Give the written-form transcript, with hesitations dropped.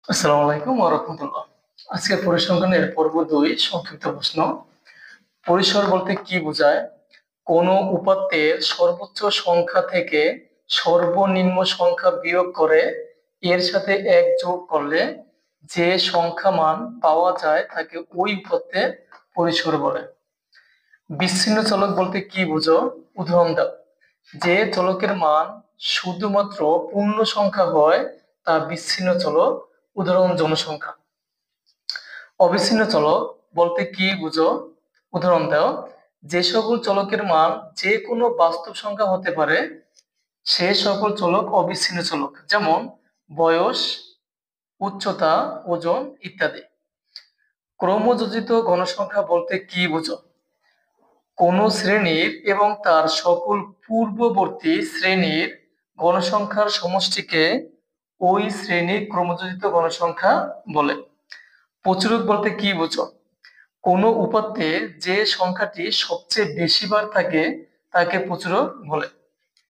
আসসালামু আলাইকুম ওয়া রাহমাতুল্লাহ। আজকের পরিসংখ্যানের পর্ব ২ সংক্ষিপ্ত প্রশ্ন। পরিসর বলতে কি বোঝায়? কোন উপাত্তের সর্বোচ্চ সংখ্যা থেকে সর্বনিম্ন সংখ্যা বিয়োগ করে এর সাথে ১ যোগ করলে যে সংখ্যা মান পাওয়া যায় তাকে ওই উপাত্তের পরিসর বলে। বিচ্ছিন্ন চলক বলতে কি বোঝো? উদাহরণ দাও। যে চলকের মান শুধুমাত্র পূর্ণ সংখ্যা হয় তা বিচ্ছিন্ন চলক। উদাহরণ জনসংখ্যা। অবিচ্ছিন্ন চলক বলতে কি বুঝো? উদাহরণ দাও। যে সকল চলকের মান যে কোনো বাস্তব সংখ্যা হতে পারে সে সকল চলক অবিচ্ছিন্ন চলক, যেমন বয়স, উচ্চতা, ওজন ইত্যাদি। ক্রমযোজিত গণসংখ্যা বলতে কি বুঝো? কোন শ্রেণীর এবং তার সকল পূর্ববর্তী শ্রেণীর গণসংখ্যার সমষ্টিকে ওই শ্রেণীর ক্রমযোজিত গণসংখ্যা বলে। প্রচুরক বলতে কি বুঝো? কোনো উপাত্তে যে সংখ্যাটি সবচেয়ে বেশি বার থাকে তাকে প্রচুরক বলে।